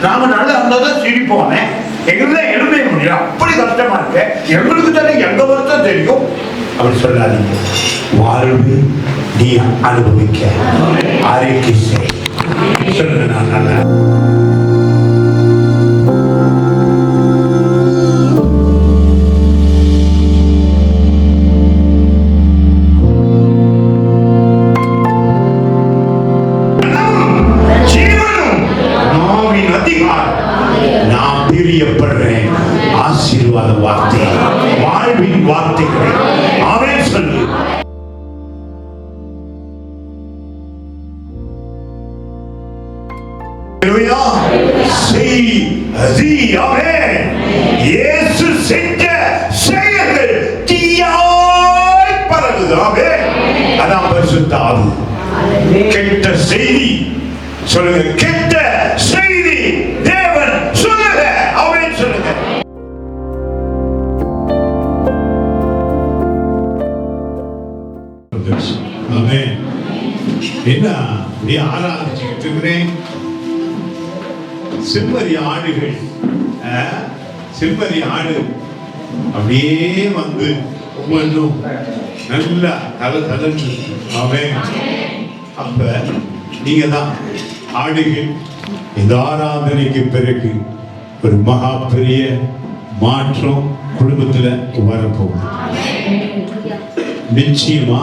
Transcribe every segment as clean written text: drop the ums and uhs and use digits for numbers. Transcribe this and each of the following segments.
நாம நல்லா இருந்தாதான் சிரிப்போனே. எங்களுக்கு எழுத முடியல, அப்படி கஷ்டமா இருக்கு. எங்களுக்கு தானே எங்க வருத்தம் தெரியும். அப்படி சொல்லாதீங்க. வாழ்வு நீ அனுபவிக்க அறிக்கை செய். சொல்லுங்க. நான் நல்லா ஆசீர்வாத வார்த்தை, வாழ்வின் வார்த்தைகளை ஆமென் சொல்லு. இயேசு செஞ்ச செயல்கள் தீயாய் பரவுது. ஆமென். அதான் பரிசுத்த ஆவி. கெட்ட செய்தி சொல்லுங்க, கெட்ட செய்தி தேவன் சொல்லுங்க. ஆமென் சொல்லுங்க. என்ன நீ ஆராய்ச்சிக்கிட்டு இருக்கிறேன்? செம்மறி ஆடுகள், செம்மறி ஆடு அப்படியே வந்து ஒவ்வொன்றும் நல்லா கலந்து. அவன் அப்ப நீங்க தான் ஆடுகள். இந்த ஆராதனைக்கு பிறகு ஒரு மகா பெரிய மாற்றம் குடும்பத்துல வரப்போகுது. நிச்சயமா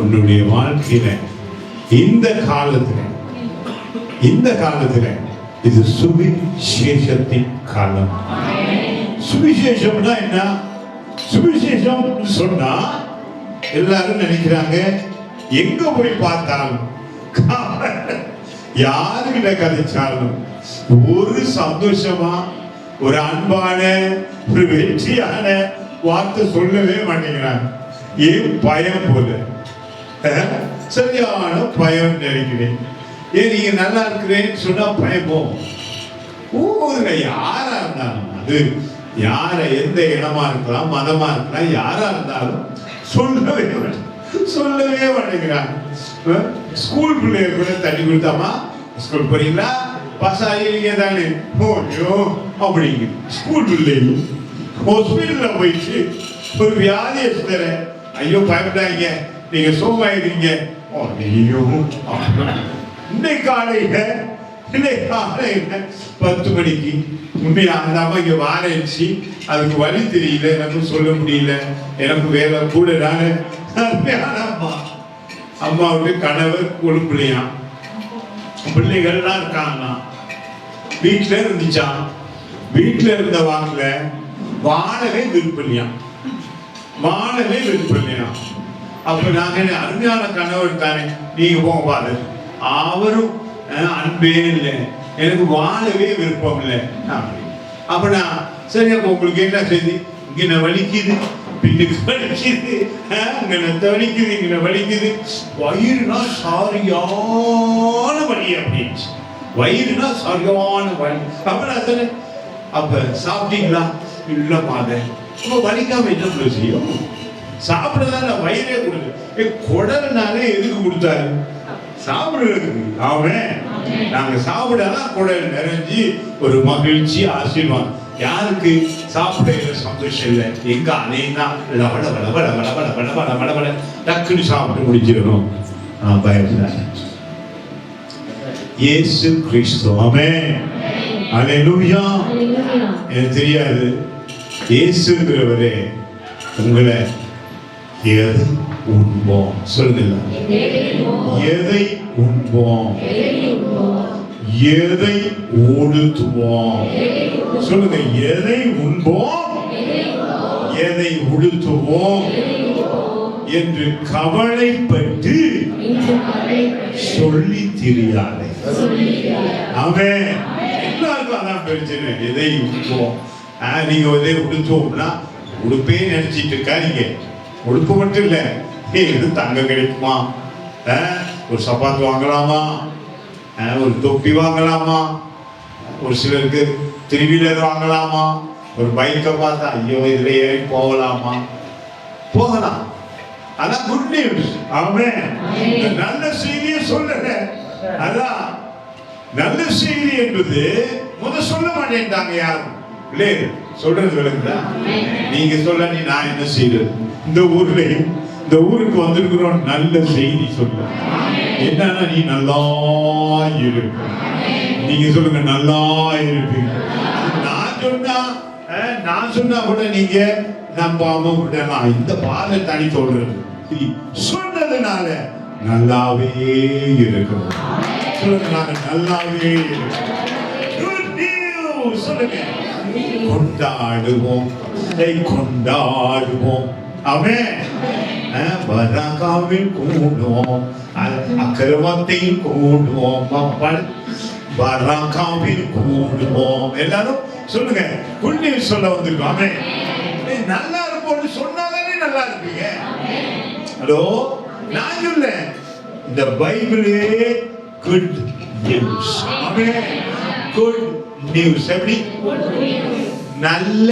உன்னுடைய வாழ்க்கையில இந்த காலத்துல இது சுவிசேஷத்தின் காலம். சுவிசேஷம்னா என்ன? சுவிசேஷம் சொன்னா எல்லாரும் நினைக்கிறாங்க, எங்க போய் பார்த்தாலும் யாருகிட்ட கதைச்சாலும் ஒரு சந்தோஷமா, ஒரு அன்பான, ஒரு வெற்றியான வார்த்தை சொல்லவே மாட்டேங்கிறாங்க. ஏன்? பயம் போல, சரியான பயம் நினைக்கிறேன். ஏன் நீங்க நல்லா இருக்கிறேன்னு சொன்னா பயப்போம். ஊர்ல யாரா இருந்தாலும், அது யார எந்த இடமா இருக்கலாம், மதமா இருக்கலாம், யாரா இருந்தாலும் சொல்லவே மாட்டேங்கிறாங்க. ஸ்கூல் பிள்ளைய கூட தண்ணி கொடுத்தாமா, ஸ்கூல் போறீங்களா, பசாயிங்க தானே போயோ அப்படிங்க. ஸ்கூல் பிள்ளையும் ஹாஸ்பிட்டல்ல போயிட்டு ஒரு வியாதியஸ்தர, ஐயோ பயப்படாதீங்க, நீங்க சோமாயிருங்க. இன்னைக்கு காலையில 10 மணிக்கு உண்மையா அந்த அம்மா இங்க வாரச்சு, அதுக்கு வழி தெரியல, எனக்கு சொல்ல முடியல, எனக்கு வேலை கூட. அம்மா, அம்மாவுக்கு கணவர் கொழுப்புலையா, பிள்ளைகள்லாம் இருக்காங்கன்னா வீட்டுல இருந்துச்சான். வீட்டுல இருந்த வாங்கல வாழவே விருப்பலையா, வாழவே விருப்பலையா. அப்ப நாங்க அருமையான கணவர் தானே, நீங்க போங்க பாரு, அவரும் அன்பே இல்லை, எனக்கு வாழவே விருப்பம் இல்லை. அப்ப நான் சரி, அப்ப உங்களுக்கு என்ன செய்தி? இங்க வலிக்குது, பின்னுக்கு வலிக்குது, இங்க நெத்த வலிக்குது, இங்க வலிக்குது, வயிறுனா சரியான வலி அப்படின்னு. வயிறுனா சரியான வலி. அப்ப நான் சொன்னேன், அப்ப சாப்பிட்டீங்களா? இல்ல பாத. அப்ப வலிக்காம என்ன செய்யும்? சாப்பிடதான வயிறே கொடுக்கு. குடல்னாலே எதுக்கு கொடுத்தாரு? சாப்பிடுறதுக்கு. அவன் நாங்க சாப்பிடலாம் குடல் நிறைஞ்சி ஒரு மகிழ்ச்சி, ஆசீர்வாதம். யாருக்கு சாப்பிட சந்தோஷம் இல்லை? எங்க அதையும் டக்குன்னு சாப்பிட்டு முடிச்சிடணும். பயப்படாத. இயேசு கிறிஸ்து. ஆமென். அல்லேலூயா. எனக்கு தெரியாது, இயேசுங்கிறவரே உங்களை எதை உண்போம் சொல்லுங்க, எதை உண்போம், எதை உடுத்துவோம் சொல்லுங்க, எதை உண்போம், எதை உடுத்துவோம் என்று கவலைப்பட்டு சொல்லி திரியாதே. ஆமென். எல்லாருக்கும் அதான் பிரச்சனை. எதை உடுத்துவோம்? நீங்க எதை உடுத்துவோம்னா உடுப்பே நினைச்சிட்டு இருக்காதீங்க. உடுப்பு மட்டும் இல்ல, எது தங்கம் கிடைக்குமா, ஒரு சப்பாத்து வாங்கலாமா, ஒரு தொப்பி வாங்கலாமா, ஒரு சிலருக்கு 3 வீலர் வாங்கலாமா, ஒரு பைக்கை பார்த்தா ஐயோ இதுல ஏறி போகலாமா, போகலாம். அதான் குட் நியூஸ். ஆமென். நல்ல செய்தியை சொல்லுங்க. அதான் நல்ல செய்தி என்பது சொல்ல மாட்டேன்ட்டாங்க யாரும். இல்லையே சொல்றது விளக்குதா? நீங்க சொல்ல நான் என்ன செய்யறது? இந்த ஊர்லயும் இந்த ஊருக்கு வந்திருக்கிறோம் நல்ல செய்தி சொல்ல. என்னன்னா நீ நல்லா இருப்ப. நீங்க சொல்லுங்க நல்லா இருப்பீங்க. நான் சொன்னா கூட நீங்க நம்பாம விடலாம். இந்த பாதை தனி சொல்றது சொன்னதுனால நல்லாவே இருக்கும். சொல்லுங்க நாங்க நல்லாவே இருக்கும். சொல்லுங்க கொண்டாடுவோம் கொண்டாடுவோம். ஆமென். பரகாவில் கூடுவோம் அக்கிரமத்தையும் கூடுவோம் பரகாவில் கூடுவோம். எல்லாரும் சொல்லுங்க குட் நியூஸ் சொல்ல வந்திருக்கோம். ஆமென். நல்லா இருப்போம்னு சொன்னாதானே நல்லா இருப்பீங்க. ஹலோ நான் சொல்ல இந்த பைபிளே குட் நியூஸ். ஆமென். Good news. எப்படி? நல்ல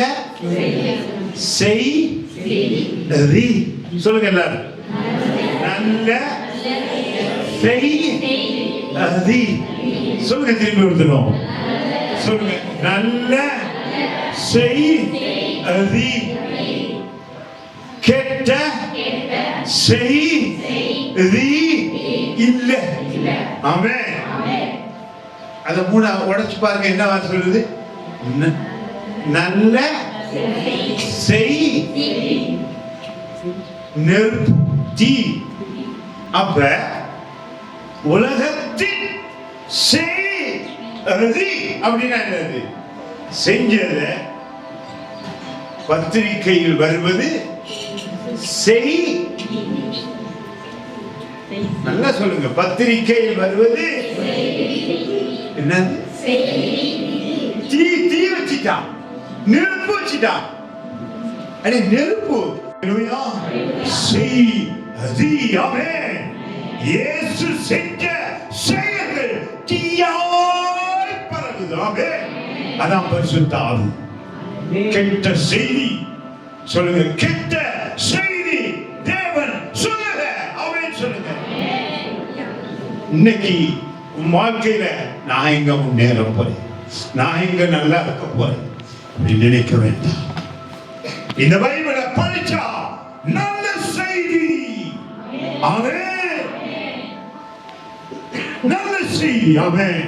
செய்தி. சொல்லுங்க எல்லாரும் நல்ல செய்தி. சொல்லுங்க திரும்பி கொடுத்துரும். சொல்லுங்க நல்ல செய்தி. கெட்ட செய்தி இல்ல. ஆமென். அத மூணா உடைச்சு பாருங்க. என்ன வார்த்தை சொல்லுது? நல்ல செய்தி. நிறுத்தி. அப்ப உலகத்தின் செய்தி அப்படின்னா என்னது? செஞ்சத பத்திரிகையில் வருவது செய். நல்லா சொல்லுங்க. பத்திரிகையில் வருவது என்னது? தீ வச்சிட்டான், நெருப்பு வச்சிட்டான். அடே நெருப்பு செய்தி. ஆமென். இயேசு செஞ்ச செயல்கள் தீயாய் பரவுது. ஆமென். அதான் பரிசுத்த ஆவி. கெட்ட செய்தி சொல்லுங்க. கெட்ட செய்தி தேவன் சொல்லுங்க. ஆமென் சொல்லுங்க. இன்னைக்கு உன் வாழ்க்கையில நான் எங்க முன்னேற போறேன், நான் எங்க நல்லா இருக்க போறேன் நினைக்க வேண்டாம். இந்த பைபிளை படிச்சா நல்ல செய்தி. ஆமென். நல்ல செய்தி. ஆமென்.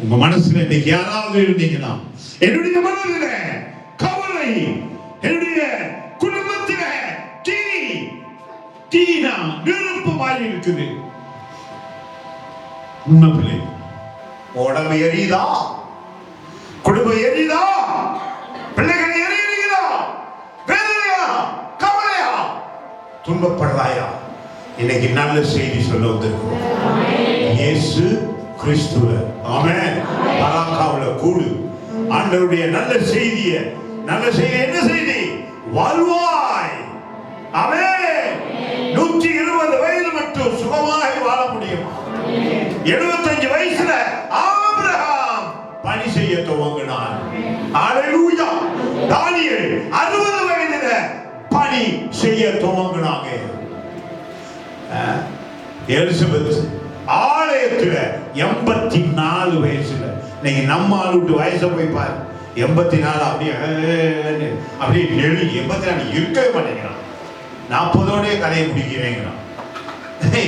உங்க மனசுல இன்னைக்கு யாராவது இருந்தீங்கன்னா, என்னுடைய மனதில கவலை, என்னுடைய குடும்பத்தில தீனா நெருப்பு மாதிரி இருக்குது. உண்மையிலே உடம்பு எரியுதா? குடும்பம் எரியுதா? பிள்ளைகளை எரியுதா? வேதனையா? கவலையா? துன்பப்படுறாயா? இன்னைக்கு நல்ல செய்தி சொல்ல வந்திருக்கிறோம். இயேசு கிறிஸ்துவ. ஆமென். பராக்காவுல கூடு. ஆண்டவருடைய நல்ல செய்தியை, நல்ல செய்தி என்ன செய்தி? வாழ்வாய். ஆமென். 120 வயது மட்டும் சுகமாய் வாழ முடியும். 75 வயசுல ஆபிரகாம் பணி செய்ய துவங்கினார். அல்லேலூயா. தானியேல் 60 வயதுல பணி செய்ய துவங்கினாங்க. எலிசபெத் ஆலயத்துல 84 வயசுல. நீங்க நம்ம ஆளுட்டு வயசை போய் பாரு. 84 அப்படியே அப்படியே நெருங்கி 84 இருக்கவே மாட்டேங்கிறான். 40ஓடய கதையை முடிக்கிறேங்கிறான்.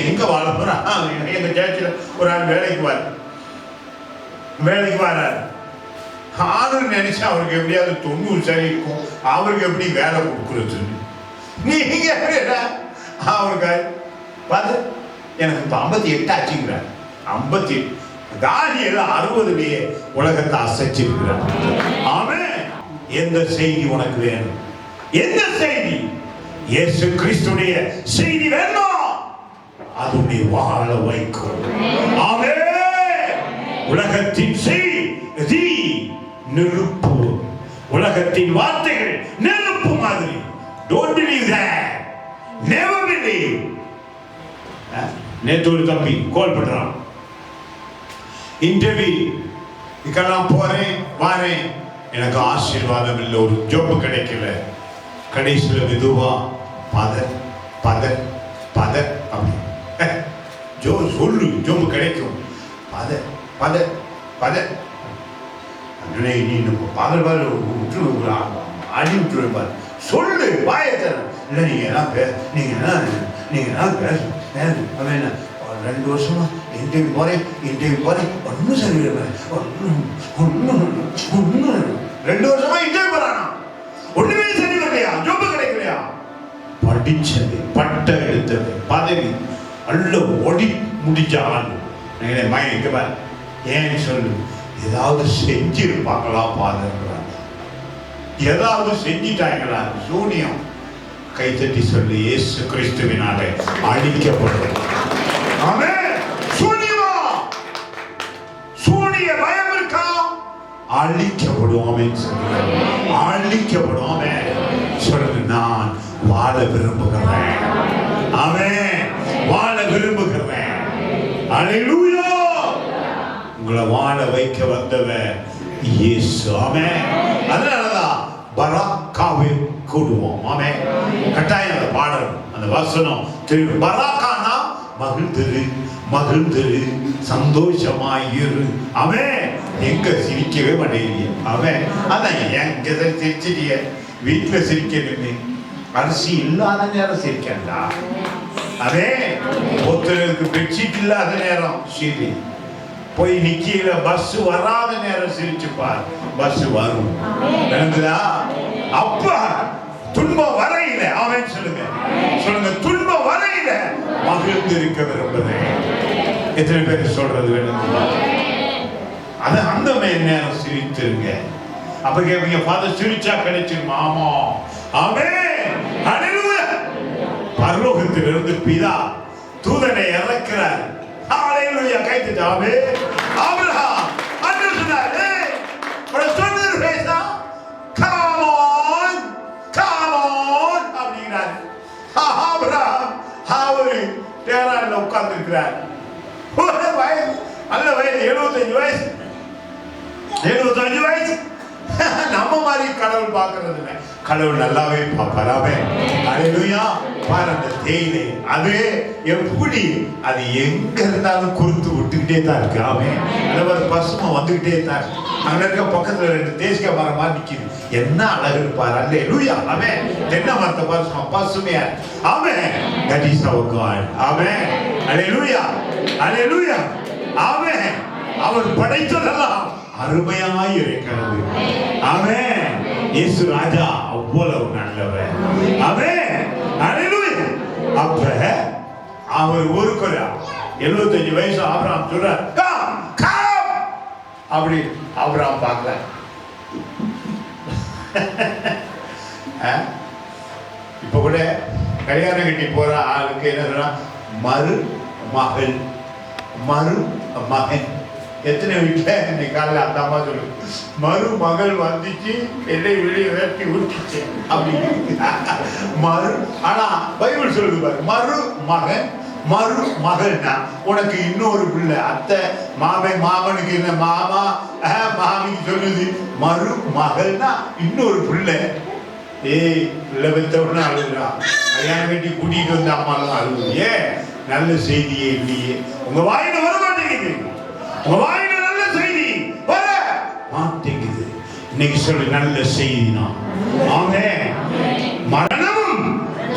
எங்க வாழ போறான்? எங்க சேர்ச்சில ஒரு ஆள் வேலைக்கு வராரு. ஆளுன்னு நினைச்சா அவருக்கு எப்படியாவது 90 சரி இருக்கும். அவருக்கு எப்படி வேலை கொடுக்குறது? நீங்க அவருக்கு பார்த்து எனக்கு இப்ப 58 ஆச்சுங்கிறார். 58. தானியேல் 60லயே உலகத்தை அசைச்சிருக்கிறார். ஆமென். எந்த செய்தி உனக்கு வேணும்? எந்த செய்தி? இயேசு கிறிஸ்துடைய செய்தி வேணுமா? அது உன்னை வாழ வைக்கும். ஆமென். உலகத்தின் செய்தி நெருப்பு. உலகத்தின் வார்த்தைகள் நெருப்பு மாதிரி. Don't believe that. Never believe. நேற்று ஒரு தம்பி கால் பண்றான். இன்டர்வியூ இதுக்கெல்லாம் போறேன் வாரேன், எனக்கு ஆசீர்வாதம் இல்லை, ஒரு ஜாப் கிடைக்கல. கடைசியில் மெதுவா பதர் பதர் பதர் அப்படி சொல்லு ஜோபு கிடைக்கும். பதர் பதர் பதர் நீ பகல் பாரு விட்டு அடி விட்டுருப்பார். சொல்லு வாயத்தை. இல்லை நீங்க என்ன பேச என்ன 2 வருஷமா இன்டர்வியூ போறேன் ஒன்றும் சரியில்லை. ஒன்றும் 2 வருஷமா இன்டர்வியூ போறானா, ஒண்ணுமே சரியில்லையா, ஜோப்பு கிடைக்கலையா. படிச்சது, பட்டம் எடுத்தது, பதவி அல்ல ஒடி முடிச்சான். மயக்க ஏன்னு சொல்லு, ஏதாவது செஞ்சிருப்பாங்களா பாருங்கிறாங்க, ஏதாவது செஞ்சிட்டாங்களா. சூனியம். கைத்தட்டி சொல்லி இயேசு கிறிஸ்துவினாலே அழிக்கப்படும். ஆமென். சூனியமா, சூனிய பயம் இருக்கா, அழிக்கப்படும். ஆமென். அழிக்கப்படும். ஆமென். சொல்லுங்க, நான் வாழ விரும்புகிறேன். ஆமென். வாழ விரும்புகிறேன். அல்லேலூயா. உங்களை வாழ வைக்க வந்தவர் இயேசு. ஆமென். அதனாலதான் பராக்காவை கூடுவோம். ஆமென். கட்டாயம் அந்த பாடல், அந்த வசனம் தெரியும். பராக்கானா மகிழ்ந்திரு, சந்தோஷமாயிரு. ஆமென். எங்க சிரிக்கவே மாட்டேங்க. ஆமென். அதான் எங்க சிரிச்சிட்டிய, வீட்டுல சிரிக்கணுமே, அரிசி இல்லாத நேரம் சிரிக்கண்டா. அதே ஒருத்தருக்கு பெட்ஷீட் இல்லாத நேரம் சரி, போய் நிக்கல, பஸ் வராத நேரம் சிரிச்சுப்பார், பஸ் வரும். நடந்ததா? அப்ப துன்பம் வரையில, அவன் சொல்லுங்க துன்பம் வரையில மகிழ்ந்து இருக்க விரும்புறேன். எத்தனை பேர் சொல்றது வேணும்? அது அந்த நேரம் சிரித்திருங்க. அப்ப கேப்பீங்க, ஃபாதர் சிரிச்சா கிடைச்சிருமா? ஆமா. ஆமென். ஹல்லேலூயா. பரலோகத்திலிருந்து பிதா தூதனை இறக்கிறார். ஹல்லேலூயா. கைத்தட்டு. ஆமென். ஆபிரகாம் அன்று சொன்னார், ஒரு சொன்னது பேசா, come on அப்படிங்கிறார். ஆபிரகாம் அவரு தேரால உட்கார்ந்து இருக்கிறார். நல்ல வயது 75 வயசு. நம்ம மாதிரி கடவுள் பார்க்கறது இல்லை, கடவுள் நல்லாவே பார்ப்பாராவே. அல்லேலூயா. பாரு அந்த தேயிலை, அது எப்படி, அது எங்க இருந்தாலும் குறுத்து விட்டுக்கிட்டே தான் இருக்கு. ஆமென். அந்த பசுமை வந்துகிட்டே தான் இருக்கு. அங்க இருக்க பக்கத்துல 2 தேசிய மரம் மாதிரி நிக்குது. என்ன அழகு இருப்பாரு. அல்லேலூயா. ஆமென். தென்னை மரத்தை பசுமையா. ஆமென். That is our God. ஆமென். அல்லேலூயா. அல்லேலூயா. ஆமென். அவர் படைத்ததெல்லாம் அருமையாய் இருக்கிறது. ஆமென். இயேசு ராஜா அவ்வளவு நல்லவர். ஆமென். அல்லேலூயா. அப்ப அவர் ஒரு குறை 75 வயசு ஆபிரகாம் சொல்றார், அப்படி ஆபிரகாம் பார்க்கல. இப்ப கூட கல்யாணம் கட்டி போற ஆளுக்கு என்ன மருமகள், மருமகன். எத்தனை வீட்டுல இன்னைக்கு காலையில் அந்த அம்மா சொல்லு, மருமகள் வந்துச்சு, என்னை வெளியே வேட்டி விட்டுச்சு அப்படின்னு. ஆனா பைபிள் சொல்லுது பாரு, மருமகன் மருமகள்னா உனக்கு இன்னொரு பிள்ளை. அத்தை மாமனுக்கு என்ன மாமா மாமிக்கு சொல்லுது, மருமகள்னா இன்னொரு பிள்ளை. ஏய், பிள்ளை பெற்றவனா அழுகுறா, கல்யாணம் கட்டி கூட்டிட்டு வந்த அம்மாலாம் அழுகுது. ஏன்? நல்ல செய்தியே இல்லையே. உங்க வாயில வர மாட்டேங்குது, உங்க வாயில நல்ல செய்தி வர மாட்டேங்குது. இன்னைக்கு சொல்லு, நல்ல செய்தினா. ஆமென். மரணமும்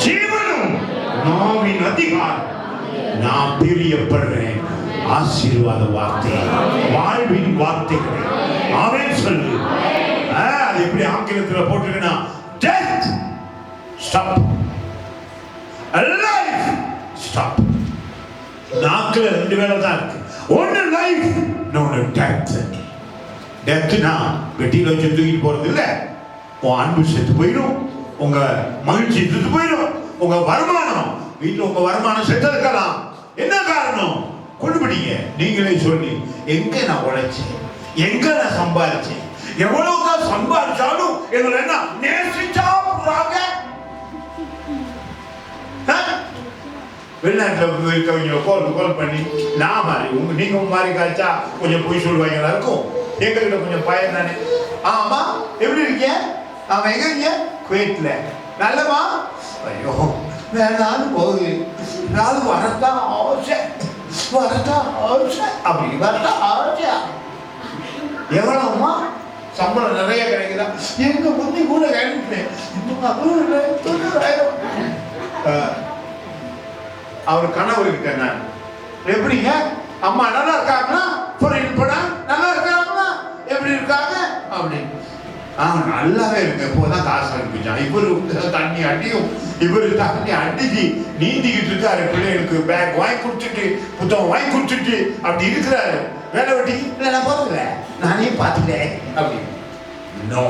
ஜீவனும் நாவின் அதிகாரம். நான் பிரியப்படுறேன். ஆசீர்வாத வார்த்தை, வாழ்வின் வார்த்தைகளை. ஆமென் சொல்லு. அது எப்படி ஆங்கிலத்தில் போட்டுருக்கா? Death stop, life stop. நாக்குல 2 வேலை தான் இருக்கு. ஒன்னு லைஃப், இன்னொன்னு டெத். டெத்னா வெட்டியில வச்சு தூக்கிட்டு போறது இல்ல. உன் அன்பு செத்து போயிடும், உங்க மகிழ்ச்சி செத்து போயிடும், உங்க வருமானம், வீட்டுல உங்க வருமானம் செத்து இருக்கலாம். என்ன காரணம்? கொண்டுபிடிங்க. நீங்களே சொல்லி, எங்க நான் உழைச்சேன், எங்க நான் சம்பாதிச்சேன், எவ்வளவுதான் சம்பாதிச்சாலும் எங்களை என்ன நேசிச்சா போறாங்க. வெளிநாட்டில் இருக்கவங்க கால் பண்ணி, நான் மாதிரி நீங்க மாதிரி காய்ச்சா கொஞ்சம் பொய் சொல்லுவாங்களா இருக்கும். எங்ககிட்ட கொஞ்சம் பயம் தானே. ஆமா, எப்படி இருக்கீங்க? ஆமா, எங்க இருக்கீங்க? குவைட்ல. நல்லமா? ஐயோ, வேணாலும் போகுது. நான் வரத்தான் ஆசை, வரத்தான் ஆசை, அப்படி வரத்தான் ஆசை. எவ்வளவுமா? சம்பளம் நிறைய கிடைக்குதா? எங்க மம்மி கூட கிடைக்கிறேன் இன்னும் அதுவும் இல்லை 90,000. அவர் கணவர் கிட்ட நான் எப்படிங்க அம்மா நல்லா இருக்காங்களா? புரியுதுப்படா நல்லா இருக்காங்களா? எப்படி இருக்காங்க அப்படின்னு. நல்லாவே இருக்கு. இப்போதான் காசு அனுப்பிச்சான். இவரு தண்ணி அடியும் இவரு தண்ணி அடிச்சு நீந்திக்கிட்டு இருக்காரு. பிள்ளைகளுக்கு பேக் வாங்கி கொடுத்துட்டு புத்தகம் வாங்கி கொடுத்துட்டு அப்படி இருக்கிறாரு. வேலை வெட்டி இல்லை நான் பார்க்கல நானே பார்த்துட்டேன் அப்படின்னு. நோ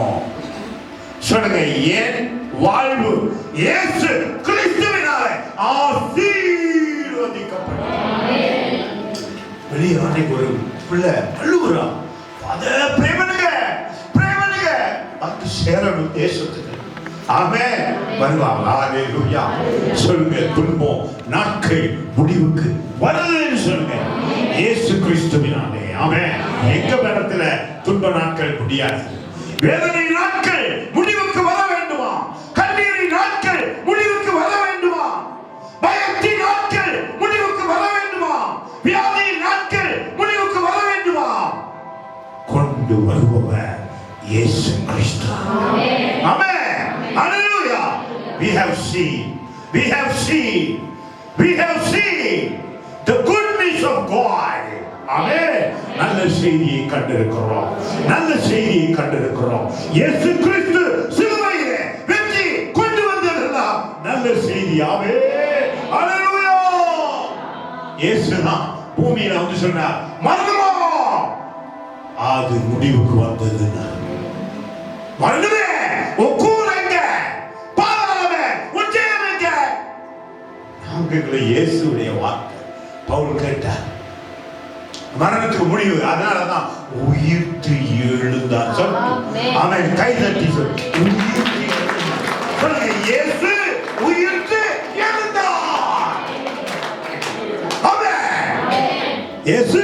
சொல்லுங்க, ஏன் வாழ்வு இயேசு கிறிஸ்துவினால ஆசீர்வதிக்கப்பட்டது. வெளியே அன்னைக்கு ஒரு பிள்ளை அழுகுறான். அதை பிரேமனுங்க வந்து சேரணும் தேசத்துக்கு. ஆமென். வருவாங்க. ஹalleluya. சொல்லுங்க, துன்பம் நாட்கள் முடிவுக்கு வருதுன்னு சொல்லுங்க. இயேசு கிறிஸ்துவினாலே. ஆமென். எங்க இடத்துல துன்ப நாட்கள் முடியாது. வேதனை நாட்கள் முடிவுக்கு வர வேண்டுமா? கண்ணீரின் நாட்கள் முடிவுக்கு வர வேண்டுமா? பயத்தின் நாட்கள் முடிவுக்கு வர வேண்டுமா? வியாதியின் நாட்கள் முடிவுக்கு வர வேண்டுமா? கொண்டு வருபவர் இயேசு கிறிஸ்து. ஆமென். ஹalleluya. We have seen the goodness of God. ஆமென். நல்ல செய்தியை கண்டிருக்கிறோம். இயேசு கிறிஸ்து சிலுவையிலே வெற்றி கொண்டு வந்திருந்தார். நல்ல செய்தி. ஆமென். ஹalleluya. இயேசுதான் பூமியில வந்து சொன்னார், மரணமா அது முடிவுக்கு வந்ததுன்னா மரணமே உக்கூரங்க பாவமே உச்சேரங்க. நாங்கள் இயேசுவுடைய வார்த்தை பவுல் கேட்டார். மரணத்துக்கு முடிவு. அதனாலதான் உயிர்த்து எழுந்தார். அவன் கை தட்டி சொல்லுங்க, இயேசு உயிர்த்து எழுந்தார். இயேசு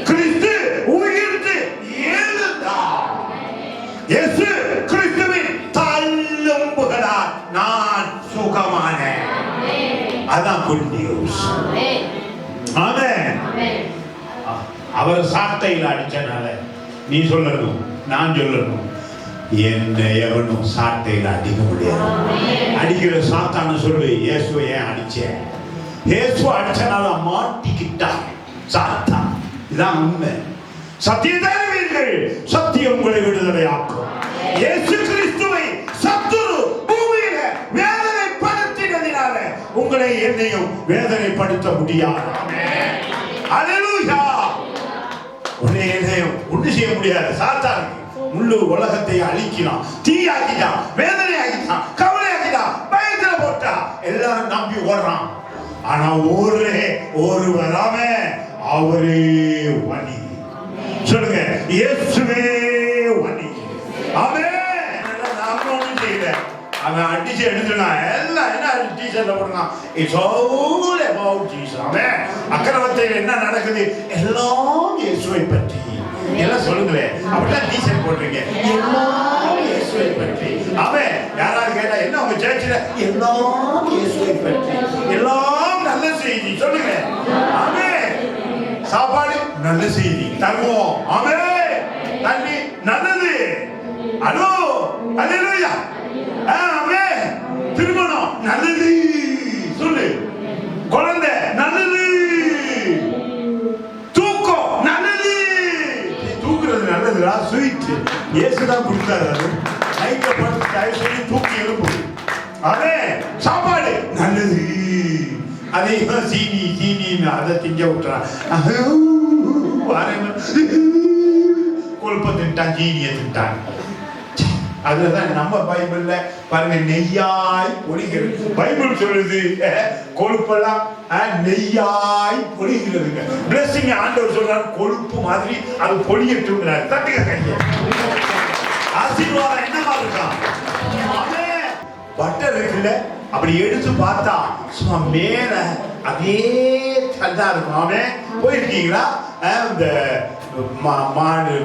கிறிஸ்து உயிர்த்து எழுந்தார். இயேசு கிறிஸ்துவின் தள்ளும்புகளால் நான் சுகமானேன். அதான் குட் நியூஸ். ஆமென். அவர் சாட்டையில் அடிச்சனால நீ சொல்லணும், நான் சொல்லணும், என்ன எவனும் சாட்டையில் அடிக்க முடியாது. அடிக்கிற சாத்தான சொல்லு, இயேசுவை ஏன் அடிச்சேன்? இயேசுவை அடிச்சனால மாட்டிக்கிட்டான் சாத்தான். இதான் உண்மை. சத்தியத்தை அறிவீர்கள், சத்தியம் உங்களை விடுதலையாக்கும். இயேசு கிறிஸ்துவை சத்துரு பூமியில வேதனைப்படுத்தினதினால உங்களை என்னையும் வேதனைப்படுத்த முடியாது. ஹalleluya. உன்னை என்னையும் ஒன்று செய்ய முடியாது. சாத்தானுக்கு முழு உலகத்தை அழிக்கிறான், தீயாக்கிட்டான், வேதனை ஆக்கிட்டான், கவலை ஆக்கிட்டான், பயத்துல போட்டா எல்லாரும் நம்பி ஓடுறான். ஆனா ஒருவராம அவரே வழி. சொல்லுங்க, இயேசுவே வழி. ஆமென். நாம ஒண்ணும் செய்யல. அவன் அடிச்சு எடுத்துனா எல்லாம் என்ன டீச்சர்ல போடுறான். It's all about Jesus. அவன் அக்கிரமத்தில் என்ன நடக்குது எல்லாம் இயேசுவை பற்றி. எல்லாம் சொல்லுங்களேன். அப்படிதான் டீச்சர் போடுறீங்க, எல்லாம் இயேசுவை பற்றி. அவன் யாராவது கேட்டா என்ன உங்க சர்ச்சில் எல்லாம் இயேசுவை பற்றி, எல்லாம் நல்ல செய்தி. சொல்லுங்க. அவன் சாப்பாடு நல்ல செய்தி தருவோம். அவன் தண்ணி நல்லது. ஹலோ ஹalleluya. ஆமென். திருமணம் நல்லது. சொல்லு. குழந்தை நல்லது. தூக்கம் நல்லது. தூக்குறது நல்லதுடா, ஸ்வீட். இயேசுதான் கொடுத்தாரு. அது நைட்ல படுத்து தயவு சொல்லி தூக்கி எழுப்பு. ஆமென். சாப்பாடு நல்லது. அதே சீனி அதை திங்க விட்டுறான். கொழுப்ப திட்டான், சீனியை திட்டான். அதுதான் நம்ம பைபிள்ல பாருங்க, நெய்யாய் பொழிகிறது. பைபிள் சொல்லுது கொழுப்பெல்லாம் நெய்யாய் பொழிகிறதுங்க. பிளஸிங் ஆண்டவர் சொல்றாரு, கொழுப்பு மாதிரி அது பொழியட்டுங்கிறாரு. தட்டுங்க கைய. ஆசீர்வாதம் என்னமா இருக்கான்? பட்டர் இருக்குல்ல, அப்படி எடுத்து பார்த்தா சும்மா மேல அதே தான் இருக்கும். அவன் போயிருக்கீங்களா? இந்த மாடு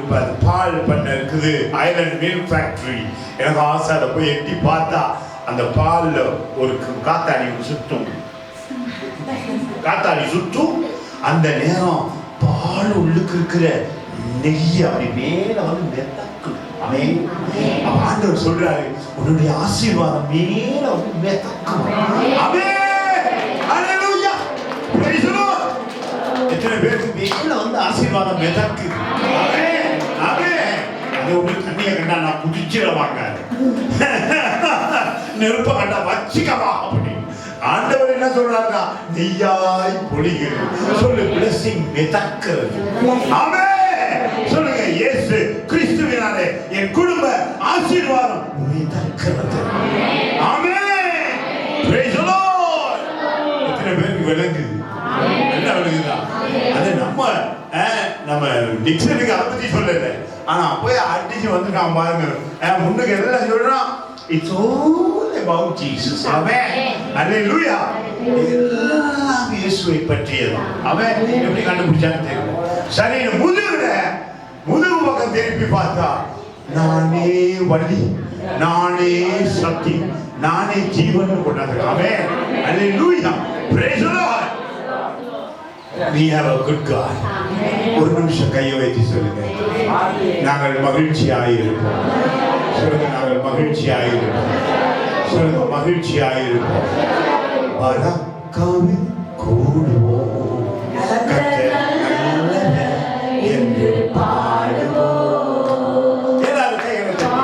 பால் பண்ண இருக்குது, ஐலண்ட் மில்க் ஃபேக்டரி. எனக்கு ஆசை அதை போய் எட்டி பார்த்தா அந்த பால்ல ஒரு காத்தாடி சுத்தும். அந்த நேரம் பால் உள்ளுக்கு இருக்கிற நெய்ய அப்படி மேல வந்து மெதக்கும். ஆமென். அப்ப ஆண்டவர் சொல்றாரு, உன்னுடைய ஆசீர்வாதம் மேல மிதக்கும். ஆமென். ஹalleluya. praise the Lord. எத்தனை பேருக்கு மேல வந்து ஆசீர்வாதம் மிதக்குது? ஆமென். ஆமென். அது உங்களுக்கு தண்ணியை கண்டா நான் குதிச்சிடவாங்க, நெருப்ப கண்டா வச்சுக்கவா அப்படின்னு ஆண்டவர் என்ன சொல்றாருன்னா, நெய்யாய் பொழிகிறது. சொல்லு, blessing மிதக்கிறது. ஆமென். சொல்லுங்க, இயேசு கிறிஸ்துவினாலே என் குடும்ப ஆசீர்வாதம் மிதக்கிறது. ஆமென். praise the Lord. எத்தனை பேருக்கு விளங்குது? என்ன விளங்குதா? அது நம்ம டிக்ஷனரிக்கு அதை பத்தி சொல்லல, ஆனா போய் அடிச்சு வந்துட்டான் பாருங்க. முன்னுக்கு எல்லாம் சொல்றான், இட்ஸ் all about Jesus. ஆமென். ஹalleluya. எல்லாம் இயேசுவை பற்றியது. அவன் எப்படி கண்டுபிடிச்சான்னு தெரியல. சரி, முதுகு பக்கம் திருப்பி பார்த்தா, நானே வழி, நானே சக்தி, நானே ஜீவன் கொண்டாது. ஆமென். ஹalleluya. praise the Lord. We have a good God. ஒரு நிமிஷம் கையை வைத்து சொல்லுங்க, நாங்கள் மகிழ்ச்சியாயிருப்போம். சொல்லுங்க, நாங்கள் மகிழ்ச்சியாயிருப்போம். சொல்லுங்க, மகிழ்ச்சியாயிருப்போம். பரக்காவில் கூடுவோம், கர்த்தர் நல்லவர் என்று பாடுவோம். எல்லாரும் கைகளை தட்டி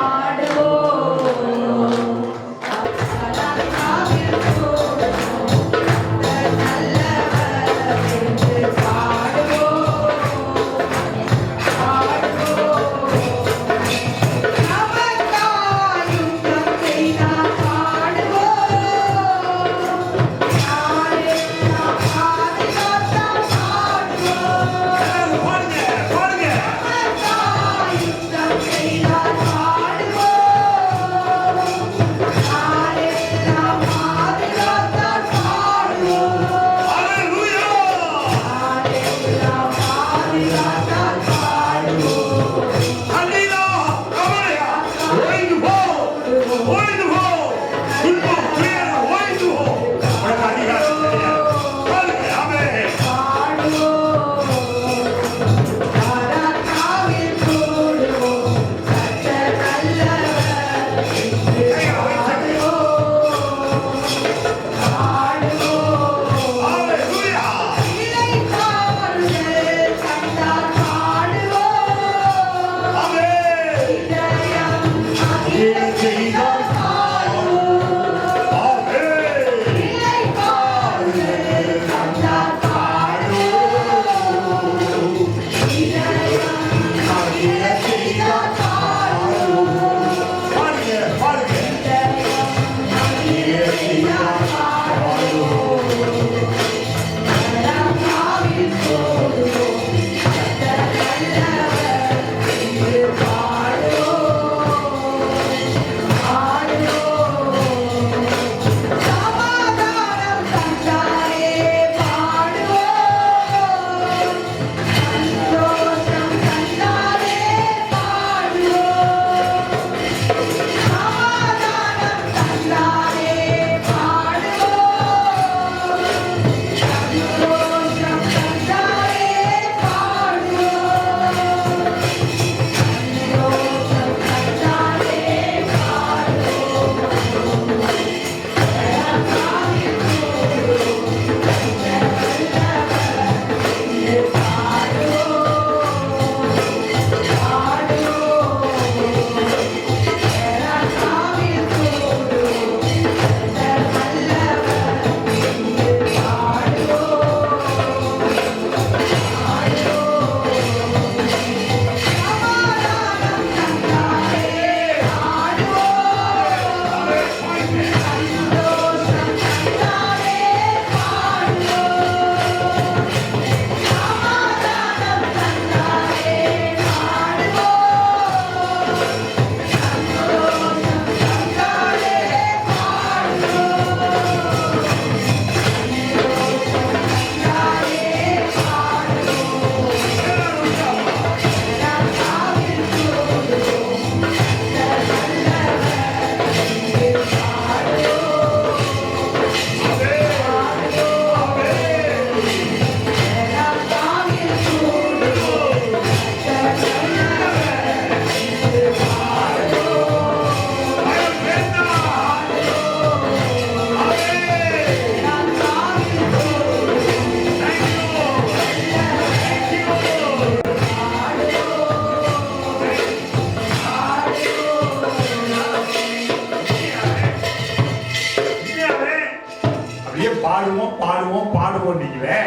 பாடுவோம் பாடுவோம் பாடுவோம். நீங்களே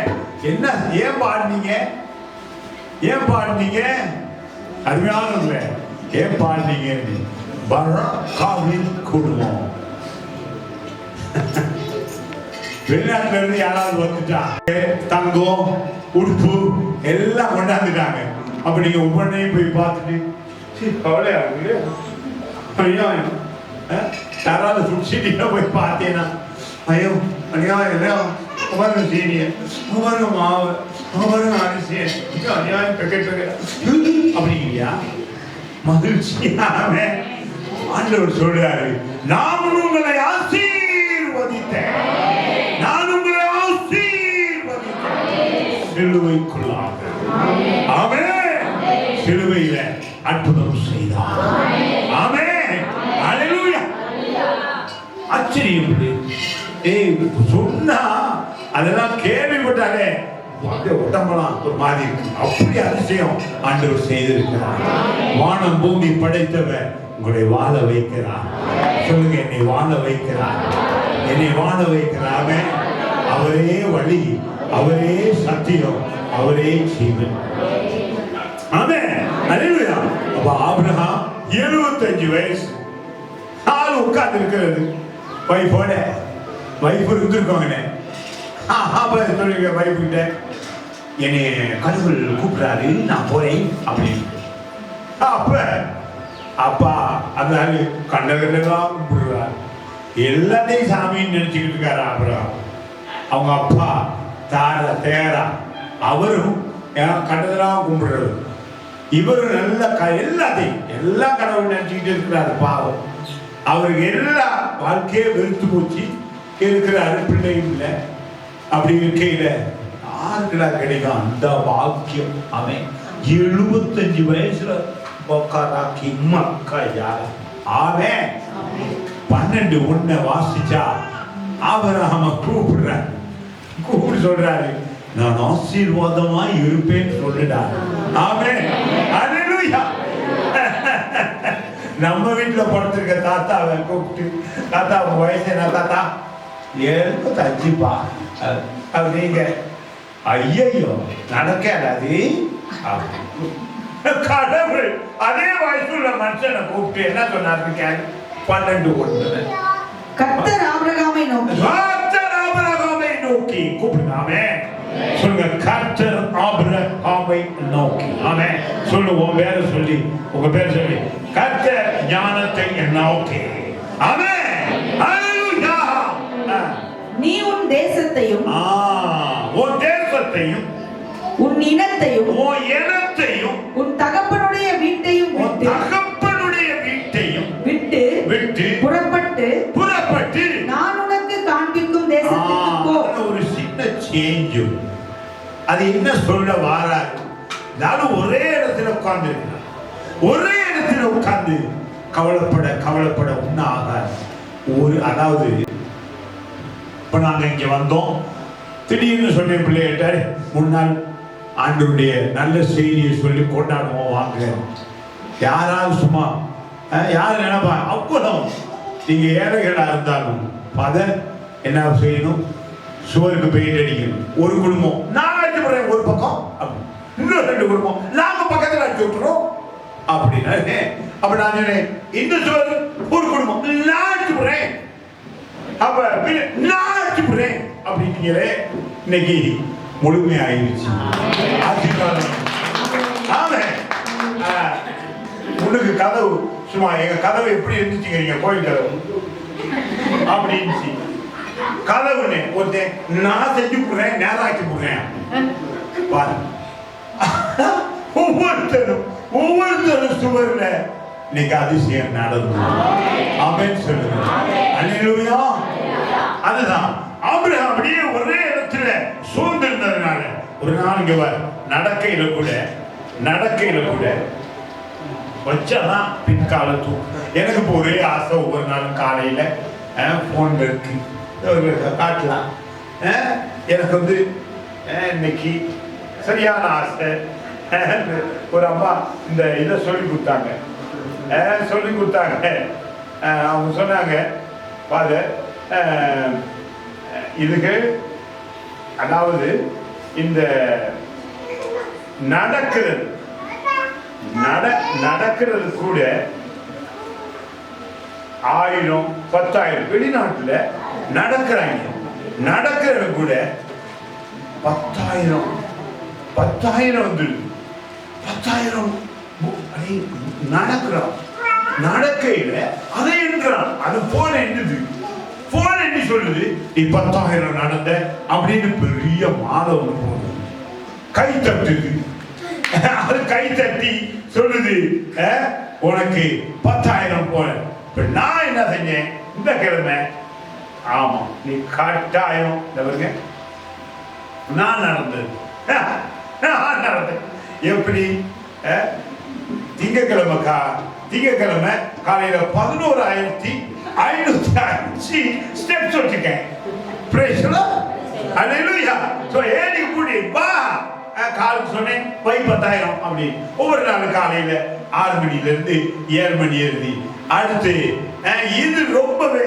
என்ன ஏன் பாடுனீங்க? ஏன் பாடுனீங்க? அருமையானவர்களே, ஏன் பாடுனீங்க? பரக்காவின் குடும்பம். வெளிநாட்டுல இருந்து யாராவது வந்துட்டா தங்கம் உடுப்பு எல்லாம் கொண்டாந்துட்டாங்க. அப்ப நீங்க ஒவ்வொன்றையும் போய் பார்த்துட்டு கவலையா இருக்கு. யாராவது சுடிச்சிட்டீங்க போய் பார்த்தேன்னா ஐயோ அநியாயம் இல்லையா, பாருங்க சீனிய, பாருங்க மாவு, பாருங்க அரிசி, அநியாயம் பெக்கெட் அப்படிங்கிறியா? மகிழ்ச்சியாவே ஆண்டவர் சொல்றாரு, நான் உங்களை ஆசீர்வதித்தேன், நான் உங்களை ஆசீர்வதித்தேன் சிலுவைக்குள்ளாக. ஆமென். சிலுவையில அற்புதம் செய்தார். ஆமென். ஹல்லேலூயா. ஆச்சரியம். சொன்னா அதெல்லாம் கேள்விப்பட்டாலே உடம்பெல்லாம் ஒரு மாதிரி இருக்கு. அப்படி அதிசயம் ஆண்டவர் செய்திருக்கிறார். வானம் பூமி படைத்தவர் உங்களை வாழ வைக்கிறார். சொல்லுங்க, என்னை வாழ வைக்கிறார், என்னை வாழ வைக்கிறார். அவரே வழி, அவரே சத்தியம், அவரே ஜீவன். ஆமென். ஹல்லேலூயா. அப்ப ஆபிரகாம் 75 வயசு ஆள் உட்கார்ந்து இருக்கிறது. வைஃபோட வைஃப் இருந்திருக்கோங்க. அப்ப சொல்லுங்க வைஃப் கிட்ட, என்னை கடவுள் கூப்பிடுறாரு, நான் போறேன் அப்படின்னு. அப்ப அப்பா அந்த கண்டதெல்லாம் கும்பிடுறாரு, எல்லாத்தையும் சாமின்னு நினைச்சுக்கிட்டு இருக்காரு அப்புறம். அவங்க அப்பா தார தேரா அவரும் கண்டதெல்லாம் கும்பிடுறது, இவரும் நல்ல எல்லாத்தையும் எல்லா கடவுள் நினைச்சுக்கிட்டு இருக்கிறாரு. பாவம், அவருக்கு எல்லா வாழ்க்கையே வெறுத்து போச்சு. இருக்கிறாரு, பிள்ளையும் இல்லை. அப்படி இருக்கையில யாருக்குடா கிடைக்கும் அந்த பாக்கியம்? அவன் 75 வயசுல உக்காராக்கி மக்கா யார்? அவன் 12:1 வாசிச்சா ஆபிரகாம கூப்பிடுறாரு. கூப்பிட்டு சொல்றாரு, நான் ஆசீர்வாதமா இருப்பேன்னு சொல்லிட்டாரு. ஆமென். ஹல்லேலூயா. நம்ம வீட்டுல படுத்திருக்க தாத்தாவை கூப்பிட்டு, தாத்தா உங்க வயசு என்ன தாத்தா? 75 அப்படிங்க. ஐயோ நடக்காது. கடவுள் அதே வயசுள்ள மனுஷனை கூப்பிட்டு என்ன சொன்னாரு? 12:1 கர்த்தர் ஆபிரகாமை நோக்கி, கர்த்தர் ஆபிரகாமை நோக்கி கூப்பிடுங்க. ஆமென். சொல்லுங்க, கர்த்தர் ஆபிரகாமை நோக்கி. ஆமென். சொல்லு, உன் பேரை சொல்லி, உங்க பேர் சொல்லி, கர்த்தர் ஞானத்தை நோக்கி. ஆமென். ஹல்லேலூயா. நீ உன் தேசத்தையும் உன் தேசத்தையும் உன் இனத்தையும் உன் இனத்தையும் உன் தகப்பனுடைய வீட்டையும் உன் தகப்பனுடைய வீட்டையும் விட்டு விட்டு புறப்பட்டு நான் உனக்கு காண்பிக்கும் தேசத்துக்கு போ. ஒரு சின்ன சேஞ்ச். அது என்ன சொல்ல வாராரு? நானும் ஒரே இடத்துல உட்கார்ந்து இருக்கிறேன். ஒரே இடத்துல உட்கார்ந்து கவலைப்பட ஒன்னும் ஆகாது. ஒரு அதாவது இப்ப நாங்க இங்க வந்தோம், திடீர்னு சொன்ன பிள்ளைகிட்ட 3 நாள் ஆண்டவருடைய நல்ல செய்தியை சொல்லி கொண்டாடுவோம் வாங்க. யாராவது சும்மா யாரு நினைப்பா? அவ்வளவு நீங்க ஏழைகளா இருந்தாலும் ஃபாதர் என்ன செய்யணும்? சுவருக்கு பெயிண்ட் அடிக்கணும். ஒரு குடும்பம் நான் அடிச்சு போடுறேன் ஒரு பக்கம், இன்னும் 2 குடும்பம் நாங்க பக்கத்துல அடிச்சு விட்டுறோம் அப்படின்னா. அப்ப நான் இந்த சுவர் ஒரு குடும்பம் நான் அடிச்சு போடுறேன், அப்ப நான் அடிச்சு போடுறேன் அப்படிங்கிறே. இன்னைக்கு முழுமையாயிருச்சு. ஆசீர்வாதம். ஆமென். உனக்கு கதவு சும்மா எங்க கதவு எப்படி இருந்துச்சுங்கிறீங்க? கோயில் கதவு அப்படி இருந்துச்சு. கதவுன்னு ஒருத்தன் நான் செஞ்சு போடுறேன், நேரம் ஆக்கி போடுறேன். ஒவ்வொருத்தரும் சுவர்ல இன்னைக்கு அதிசயம் நடந்தது. ஆமென் சொல்லுங்க. அல்லேலூயா. அதுதான் ஆபிரகாம் அப்படியே ஒரே இடத்துல சூழ்ந்திருந்ததுனால ஒரு நாள் இங்க நடக்கையில கூட வச்சாதான் பின்காலத்து. எனக்கு இப்போ ஒரே ஆசை, ஒவ்வொரு நாளும் காலையில போன்ல இருக்கு காட்டலாம். எனக்கு இன்னைக்கு சரியான ஆசை. ஒரு அம்மா இந்த இதை சொல்லி கொடுத்தாங்க. அவங்க சொன்னாங்க, ஃபாதர் இதுக்கு அதாவது இந்த நடக்கிறது கூட 1000 10,000 வெளிநாட்டுல நடக்கிறது கூட 10,000 வந்துடுது. 10,000 நடக்கையில அதை என்றான். அது போன என்னது போன என்ன சொல்லுது, நீ 10,000 நடந்த அப்படின்னு பெரிய மாலை ஒண்ணு போகுது, கை தட்டுது. அது கை தட்டி சொல்லுது உனக்கு 10,000 போல. இப்ப நான் என்ன செஞ்சேன் இந்த கிழமை, ஆமா நீ கட்டாயம் நான் நடந்தது எப்படி திங்கக்கிழமை காலையில 11,505 ஸ்டெப்ஸ் வச்சுக்கேன். காலுக்கு சொன்னேன் 10,000 அப்படி. ஒவ்வொரு நாள் காலையில 6 மணில இருந்து 7 மணி எழுதி அடுத்து இது ரொம்பவே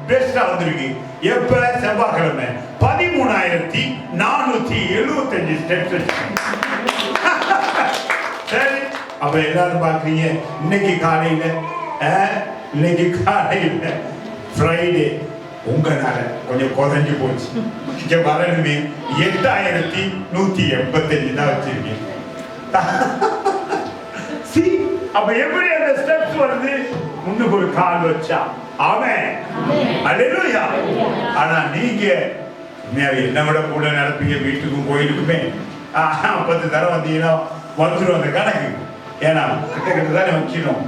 பெஸ்டா வந்திருக்கு. எப்ப செவ்வாய்க்கிழமை 13,475 ஸ்டெப்ஸ் வச்சுக்கேன். சரி, அப்ப எல்லாரும் பாக்குறீங்க இன்னைக்கு காலையில ஃப்ரைடே உங்களால கொஞ்சம் குறைஞ்சு போச்சு. இங்க வரணுமே 8,185 தான் வச்சிருக்கேன். அப்ப எப்படி அந்த ஸ்டெப்ஸ் வருது, முன்னுக்கு ஒரு கால் வச்சா. ஆமென், அல்லேலூயா. ஆனா நீங்க என்ன விட கூட நடப்பீங்க, வீட்டுக்கும் கோயிலுக்குமே 10 தடவை வந்தீங்கன்னா வந்துடும் அந்த கணக்கு. ஏன்னா கிட்ட தானே வச்சிடும்.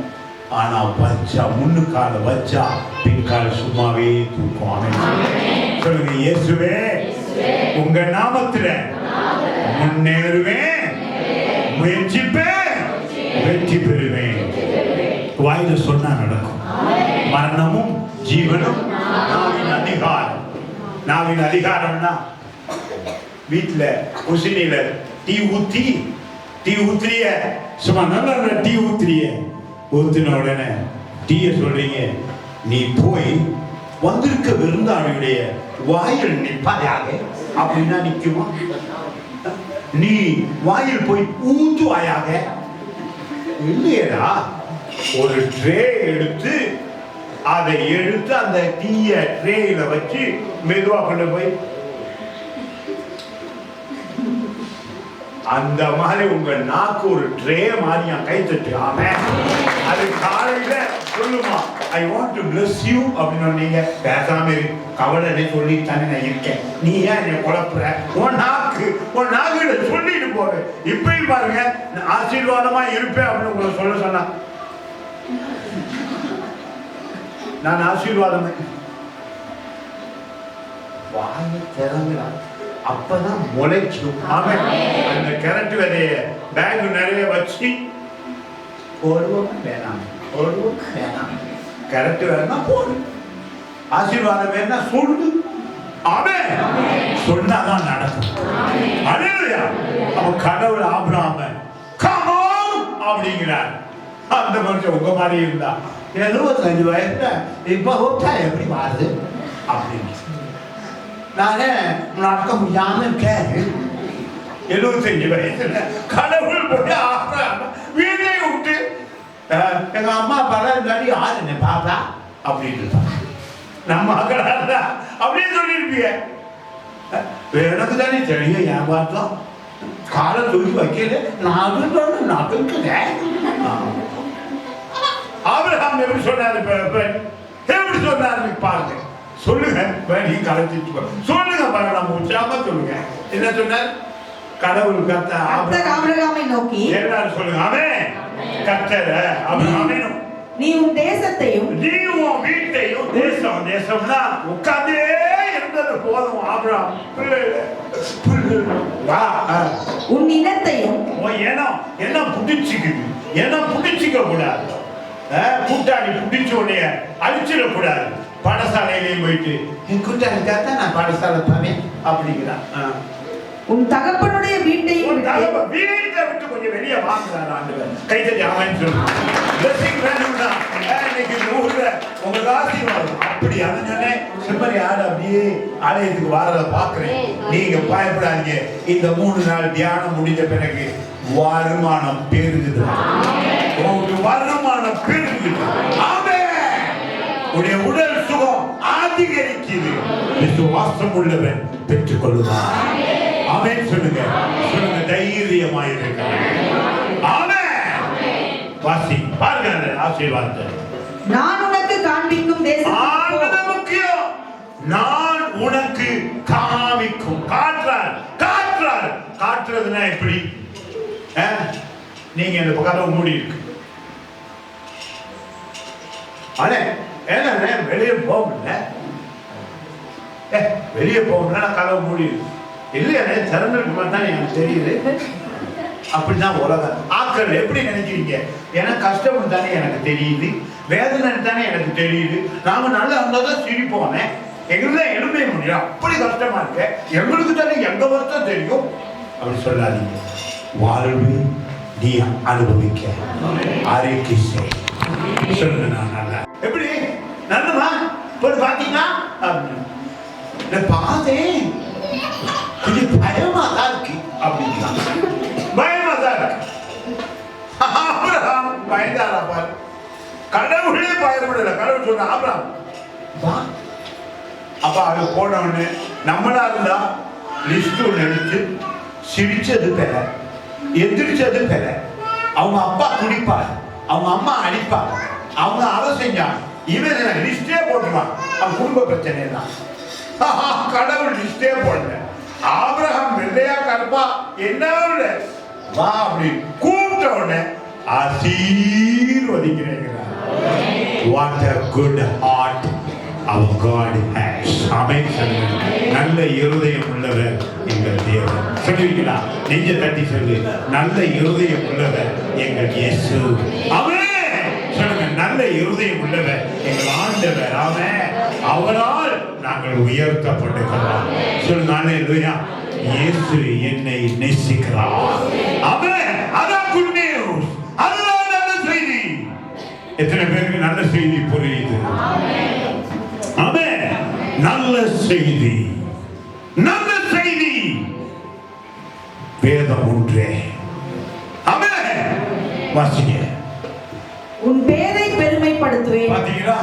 ஆனா வச்சா முன்னு கால வச்சா பின் கால சும்மாவே தூக்கும். ஆமென் சொல்லுங்க. இயேசுவே உங்க நாமத்துல முன்னேறுவேன், முயற்சிப்பேன், வெற்றி பெறுவேன். வாயில சொன்னா நடக்கும். மரணமும் ஜீவனும் நாவின் அதிகாரம். நாவின் அதிகாரம்னா வீட்டுல குசினில டீ ஊத்திரிய சும்மா நல்லா டீ ஊத்தின உடனே டீய சொல்றீங்க, நீ போய் வந்திருக்க விருந்தாளியுடைய வாயில் நிற்பாயாக அப்படின்னா நிக்குமா? நீ வாயில் போய் ஊத்துவாயாக இல்லையடா. ஒரு ட்ரே எடுத்து அதை எடுத்து அந்த டீய ட்ரேயில வச்சு மெதுவா கொண்டு போய் அந்த மாதிரி உங்க நாக்கு ஒரு ட்ரே மாதிரி கை தட்டு. ஆமென். அது காலையில சொல்லுமா, I want to bless you அப்படின்னு நீங்க பேசாம கவலை சொல்லி தானே நான் இருக்கேன், நீ ஏன் என்னை குழப்புற? உன் நாக்கு சொல்லிட்டு போற. இப்பயும் பாருங்க, ஆசீர்வாதமா இருப்பேன் அப்படின்னு உங்களை சொல்ல சொன்னா, நான் ஆசீர்வாதம் வாங்க திறந்துடா, அப்பதான் முளைக்கும். ஆமென். அந்த கேரட் விதைய பேக் நிறைய வச்சு போடுவோம் வேணாம், கேரட் வேணா போடு, ஆசீர்வாதம் வேணா சொல்லு. ஆமென். சொன்னாதான் நடக்கும். அல்லேலூயா. அப்ப கடவுள் ஆபிரகாம கம் ஆன் அப்படிங்கிறார். அந்த மனுஷன் உங்க மாதிரி இருந்தா 75 வயசுல இப்ப ஹோப்டா எப்படி மாறுது அப்படின்னு நானே நடக்க முடியாம இருக்கேன். 75 வயசுல கடவுள் போய் ஆபிரகாம வீட்டை விட்டு, எங்க அம்மா அப்பா முன்னாடி யாரு என்ன பாப்பா அப்படின்னு நம்ம மகளாக அப்படின்னு சொல்லியிருப்பீங்க. எனக்கு தானே தெரியும் ஏமாற்றம். காலை தூக்கி வைக்கல, நான் ஆபிரகாம் எப்படி சொன்னாரு, எப்படி சொன்னாரு பாருங்க. சொல்லுங்க, நீ கலைச்சிட்டு சொல்லுங்க பாருங்க, நம்ம உற்சாகமா சொல்லுங்க. என்ன சொன்னார்? கடவுள் கர்த்தர் ஆபிரகாமை நோக்கி எல்லாரும் சொல்லுங்க, ஆமென். கர்த்தர் ஆபிரகாமை நீ உன் தேசத்தையும் நீ உன் வீட்டையும், தேசம்னா உட்கார்ந்தே இருந்தது போதும். ஆபிரகாம் உன் இனத்தையும் என்ன புடிச்சுக்குது, என்ன புடிச்சுக்க கூடாது, கூட்டாளி புடிச்ச உடனே அழிச்சிடக்கூடாது. பாடசாலையிலையும் போயிட்டு என் கூட்டாளி தான் நான் பாடசாலை போவேன் அப்படிங்கிறான். உன் தகப்பனுடைய வீட்டையும் வீட்டை விட்டு கொஞ்சம் வெளியே வாங்குறாரு ஆண்டவர். கைத்தட்டி ஆமென் சொல்லுங்க. blessing வேணும்னா இன்னைக்கு ஊர்ல உங்களுக்கு ஆசீர்வாதம் அப்படி அப்படி சொன்னேன். செம்மறி ஆடு அப்படியே ஆலயத்துக்கு வாரத பாக்குறேன். நீங்க பயப்படாதீங்க. இந்த 3 நாள் தியானம் முடிஞ்ச பிறகு வருமானம் பெருகுது. உங்களுக்கு வருமானம் பெருகுது. ஆமென். உடைய உடல் சுகம் அதிகரிக்குது. விசுவாசம் உள்ளவன் பெற்றுக் கொள்ளுவான். ஆமென் சொல்லுங்க. சொல்லுங்க, தைரியமாயிருக்க. ஆமென். வாசி பாருங்க ஆசீர்வாதத்தை. நான் உனக்கு காண்பிக்கும் தேசத்துக்கு முக்கியம். நான் உனக்கு காமிக்கும். காட்டுறதுன்னா எப்படி? நீங்க இந்த பக்கம் மூடி இருக்கு. வெளியே போகல. வெளியே போகணும்னா கதவு மூடி இருக்கு. இல்லையா திறந்துருக்கு மாதிரி தான் எனக்கு தெரியுது. அப்படிதான் உலகம். ஆட்கள் எப்படி நினைக்கிறீங்க? எனக்கு கஷ்டம் தானே எனக்கு தெரியுது, வேதனை தானே எனக்கு தெரியுது. நாம நல்லா இருந்தாதான் சிரிப்போம். எங்களுக்கு தான் எழுமே முடியும். அப்படி கஷ்டமா இருக்கு. எங்களுக்கு தானே எங்க வருத்தம் தெரியும். அப்படி சொல்லாதீங்க. வாழ்வு நீ அனுபவிக்க அறிக்கை சொல்லுங்க. நான் நல்லா எப்படி நல்லமா போய் பாத்தீங்கன்னா பார்த்தேன். கொஞ்சம் பயமா தான் இருக்கு. அப்படின்னா பயமா தான் இருக்கு. ஆபிரகாம் பயந்தாரா பாரு. கடவுளே பயப்படல. கடவுள் சொன்ன ஆபிரகாம் அப்ப அது போனவொன்னு நம்மளா இருந்தா லிஸ்ட் ஒன்று எடுத்து சிரிச்சது பெற, எந்திரிச்சது பெற. அவங்க அப்பா குடிப்பார், அவங்க அம்மா அடிப்பார், அவங்க அதை செஞ்சாங்க. இவன் லிஸ்டே போட்டுருவான். அவன் குடும்ப பிரச்சனை தான். கடவுள் லிஸ்டே போடல. ஆபிரகாம் வெள்ளையா கருப்பா என்ன வா அப்படி கூப்பிட்ட உடனே ஆசீர்வதிக்கிறேன். What a good heart our God has. ஆமென். நல்ல இருதயம் உள்ளவர் எங்கள் தேவன். சொல்லுவீங்களா? நெஞ்ச தட்டி சொல்லு. நல்ல இருதயம் உள்ளவர் எங்கள் இயேசு. ஆமென். சொல்லுங்க, நல்ல இருதயம் உள்ளவர் எங்கள் ஆண்டவர். ஆமென். அவரால் நாங்கள் உயர்த்தப்படுகிறோம். சொல்லுங்க அல்லேலூயா. இயேசு என்னை நேசிக்கிறார். ஆமென். அதான் குட் நியூஸ். அதுதான் நல்ல செய்தி. எத்தனை பேருக்கு நல்ல செய்தி புரியுது? ஆமென். நல்ல செய்தி, நல்ல செய்தி. வேதம் ஒன்றே. ஆமென். வாசிங்க. உன் பேரை பெருமைப்படுத்துவேன். பாத்தீங்களா?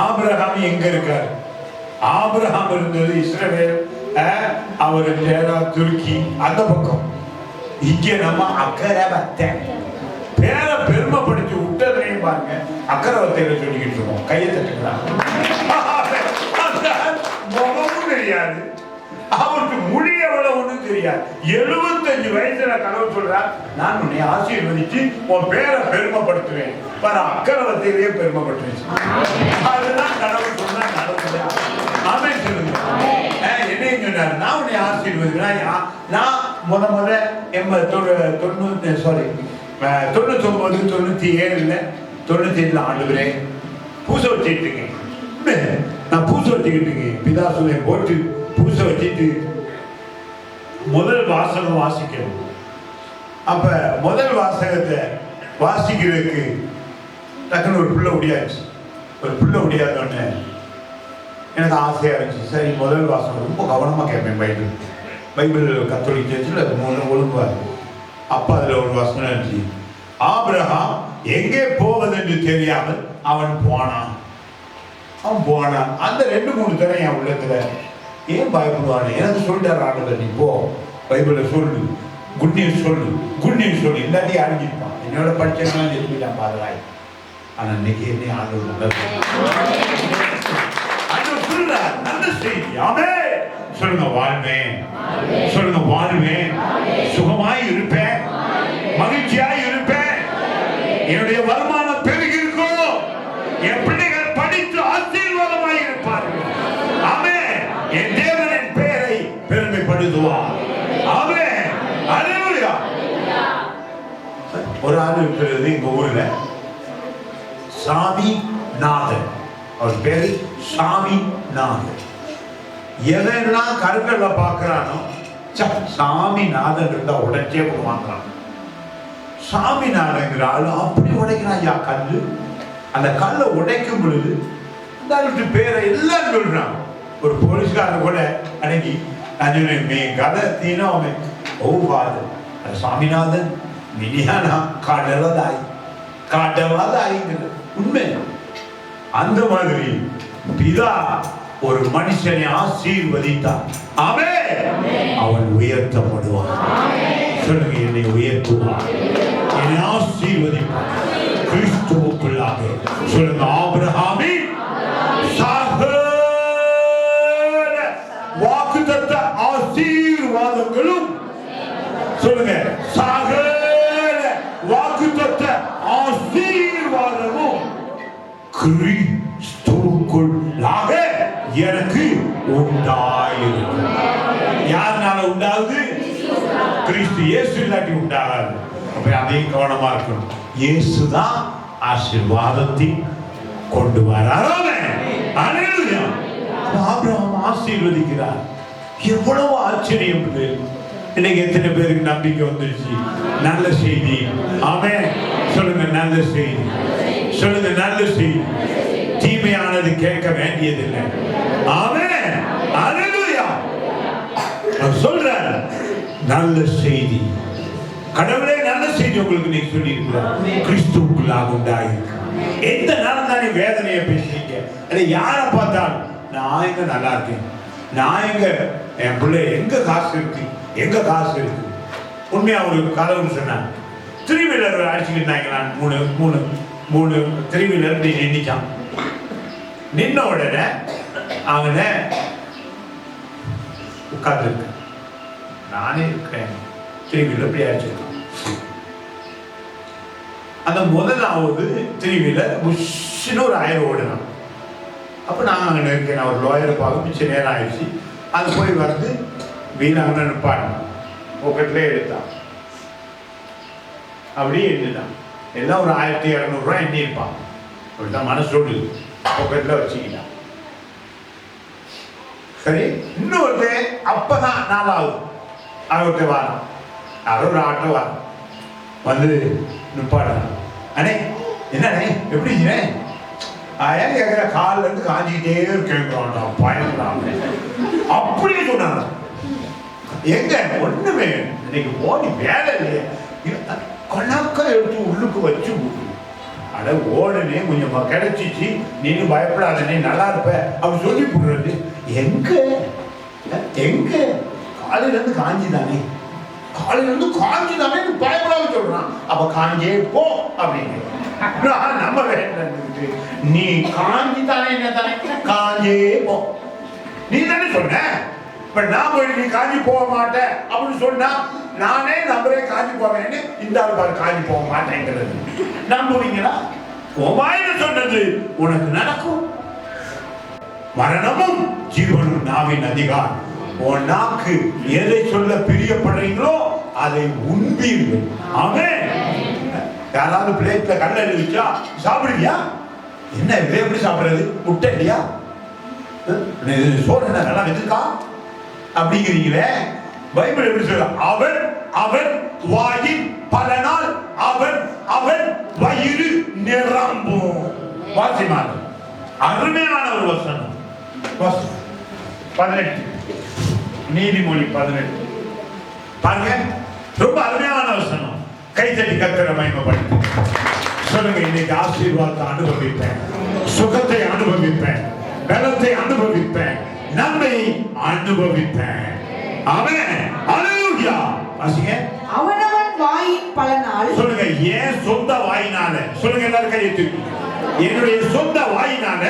ஆபிரகாம் எங்க இருக்கார்? ஆபிரகாம் இருந்தது இஸ்ரவேல், அவர் தேரா துருக்கி அந்த பக்கம். இங்க நம்ம அக்கரவத்தை பேரை பெருமைப்படுத்தி விட்டதையும் பாருங்க. அக்கரவத்தையில சொல்லிக்கிட்டு இருக்கோம். கையை தட்டுக்கலாம். முகமும் தெரியாது, அவருக்கு மொழி எவ்வளவுன்னு தெரியாது. 75 வயசுல கடவுள் சொல்றார், நான் உன்னை ஆசீர்வதிச்சு உன் பேரை பெருமைப்படுத்துவேன். அக்கரவத்தையிலேயே பெருமைப்படுத்துவேன். அதுதான் கடவுள் சொன்னா நடக்குது. ஆமென் சொல்லுங்க. என்னையும் சொன்னார், நான் உன்னை ஆசீர்வதிக்கிறேன். நான் முத 99 97 97 ஆண்டுகிறே பூசை வச்சுட்டு நான் பூசை வச்சுக்கிட்டு பிதாசுவை போட்டு பூசை வச்சுட்டு முதல் வாசகம் வாசிக்கணும். அப்ப முதல் வாசகத்தை வாசிக்கிறதுக்கு டக்குன்னு ஒரு பிள்ளை முடியாச்சு. ஒரு பிள்ளை முடியாதோடனே எனக்கு ஆசையா இருந்துச்சு. சரி, முதல் வாசகம் ரொம்ப கவனமா கேட்பேன். பைபிள் கத்தோலிக்க சர்ச்சில் ஒழுங்குவா இருக்கும். அப்ப அதுல ஒரு வசனம் இருந்துச்சு. ஆபிரகாம் எங்கே போவதென்று தெரியாமல் அவன் போனான். அந்த 2-3 தடவை என் உள்ளத்துல ஏன் பயப்படுவானு எனக்கு சொல்லிட்டார் ஆண்டவர். நீ போ, பைபிள சொல்லு, குட் நியூஸ் சொல்லு, இல்லாட்டி அழிஞ்சிருப்பான். என்னோட படிச்சவங்க சொல்லிட்டான் பாருவாய். ஆனா இன்னைக்கு என்ன ஆண்டவர் சொல்றார், நல்ல செய்தி. ஆமென். சொல்லுங்க, வாழ்வேன். சொல்லுங்க, வாழ்வேன். சுகமாய் இருப்பேன், மகிழ்ச்சியாய் இருப்பேன். என்னுடைய வருமானம் பெருகி இருக்கும். என் பிள்ளைகள் படித்து ஆசீர்வாதமாய் இருப்பார்கள். ஆமென். என் தேவனின் பெயரை பெருமைப்படுத்துவார். ஆமென். அல்லேலூயா. ஒரு ஆள் இருக்கிறது எங்க ஊர்ல, சாமி நாதன். அவர் பேரு சாமி நாதன். எதெல்லாம் கருக்கல்ல பாக்குறானோ சாமி நாதன் இருந்தா உடைச்சே போடுவாங்க. சாமிநாதங்கிற ஆளு அப்படி உடைக்கிறான். கல்லு, அந்த கல்லை உடைக்கும் பொழுது இந்த பேரை எல்லாம் சொல்றான். ஒரு போலீஸ்காரன் கூட அன்னைக்கு மே கதத்தினோ ஓ பாது சுவாமிநாதன் மினியானா காட்டலாதாய்ங்கிறது உண்மை. அந்த மாதிரி பிதா ஒரு மனுஷனை ஆசீர்வதித்தார். அவன் உயர்த்தப்படுவான். சொல்லுங்க, என்னை உயர்த்துவான், என்னை ஆசீர்வதிப்பான் கிறிஸ்துவுக்குள்ளாக. சொல்லுங்க, ஆபிரகாமின் சகல வாக்குத்தத்த ஆசீர்வாதங்களும், சொல்லுங்க, சகல வாக்குத்தத்த ஆசீர்வாதமும் கிறிஸ்துவுக்குள்ளாக எனக்கு உண்டாயிருக்கு. யாருனால உண்டாகுது? கிறிஸ்து இயேசு இல்லாட்டி உண்டாகாது. அப்ப அதையும் கவனமா இருக்கணும். இயேசுதான் ஆசீர்வாதத்தை கொண்டு வராமே. அல்லேலூயா. ஆபிரகாம் ஆசீர்வதிக்கிறார். எவ்வளவு ஆச்சரியம் இது! இன்னைக்கு எத்தனை பேருக்கு நம்பிக்கை வந்துருச்சு? நல்ல செய்தி. ஆமென். சொல்லுங்க, நல்ல செய்தி. சொல்லுங்க, நல்ல செய்தி. தீமையானது கேட்க வேண்டியதில்லை. ஆமென். அல்லேலூயா. நான் சொல்றேன், நல்ல செய்தி. கடவுளே நல்ல செய்தி உங்களுக்கு நீங்க சொல்லி இருக்கிறார். கிறிஸ்துவுக்குள்ளாக உண்டாயிருக்கு. எந்த நேரம் தானே வேதனையை பேசுறீங்க? அதை யாரை பார்த்தாலும் நான் எங்க நல்லா இருக்கேன், நான் எங்க, என் பிள்ளை எங்க காசு இருக்கு, எங்க காசு இருக்கு. உண்மையா ஒரு கதவுன்னு சொன்னாங்க. 3 வீலர் அடிச்சுக்கிட்டு இருந்தாங்க. நான் மூணு 3 வீலர் நின்றுச்சான். நின்ன உடனே அவங்க உட்கார்ந்துருக்கு. நானே இருக்கிறேன். 3 வீலர் இப்படி அடிச்சிருக்கேன். அந்த முதலாவது 3 வீலர் புஷ்னு ஒரு 1000 ஓடுனான். அப்போ நான் அங்கே இருக்கேன். ஒரு லோயரை பார்க்க மிச்ச நேரம் ஆயிடுச்சு. அது போய் வந்து வீணாங்க நிற்பாங்க. பாக்கெட்ல எடுத்தான், அப்படியே எண்ணிட்டான். எல்லாம் ஒரு 1200 ரூபாய் எண்ணி இருப்பான். அப்படிதான் மனசோடு பாக்கெட்ல வச்சுக்கிட்டான். சரி, இன்னொருத்தர் அப்பதான் 4வது அவர்கிட்ட வரான். யாரோ ஒரு ஆட்டோ வரான். வந்து நிற்பாடுறான். அண்ணே, என்னண்ணே எப்படி இருக்கிறேன்? ஏன் கேட்குற? காலில் இருந்து காஞ்சிக்கிட்டே கேட்குறான்டா, பயன்றான். அப்படியே சொன்னாங்க. எங்க ஒண்ணுமே இன்னைக்கு ஓடி வேலை இல்லையே, கணக்கா எடுத்து உள்ளுக்கு வச்சு அட ஓடனே கொஞ்சம் கிடைச்சிச்சு, நீங்க பயப்படாத, நீ நல்லா இருப்ப அப்படி சொல்லி போடுறது. எங்க எங்க காலையில இருந்து காஞ்சிதானே, காலையில இருந்து காஞ்சிதானே பயப்படாம சொல்றான். அப்ப காஞ்சே போ அப்படின்னு நம்ம வேண்டாம். நீ காஞ்சிதானே, என்ன தானே காஞ்சே போ, நீ தானே சொன்ன. இப்ப நான் போய் நீ காஞ்சி போக மாட்டேன் அப்படின்னு சொன்னா நானே நம்பரே காஞ்சி போவேன்னு இந்த ஆள் பாரு காஞ்சி போக மாட்டேங்கிறது. நம்புவீங்களா? உமாயின்னு சொன்னது உனக்கு நடக்கும். மரணமும் ஜீவனும் நாவின் அதிகாரம். உன் நாக்கு எதை சொல்ல பிரியப்படுறீங்களோ அதை உண்பீர்கள். ஆமென். யாராவது பிளேட்ல கல்லெண்ணி வச்சா சாப்பிடுவியா? என்ன இதை எப்படி சாப்பிடுறது? முட்டை இல்லையா? சோறு என்ன நல்லா வச்சிருக்கா அப்படிங்கிறீங்களே. பைபிள் எப்படி சொல்ற? அவன் அவன் வாயின் பலனால் அவன் அவன் வயிறு நிரம்பும். வாசிமான அருமையான ஒரு வசனம். 18 நீதிமொழி 18 பாருங்க, ரொம்ப அருமையான வசனம். கைத்தட்டி கர்த்தரை மகிமைப்படுத்து. சொல்லுங்க, இன்னைக்கு ஆசீர்வாதத்தை அனுபவிப்பேன், சுகத்தை அனுபவிப்பேன், பலத்தை அனுபவிப்பேன், நன்மையை அனுபவிப்பேன். ஆமென். அல்லேலூயா. வாசிங்க. அவனவன் வாயின் பலனால். சொல்லுங்க, ஏன் சொந்த வாயினால. சொல்லுங்க, எல்லாரும் கையை தூக்கி. என்னுடைய சொந்த வாயினால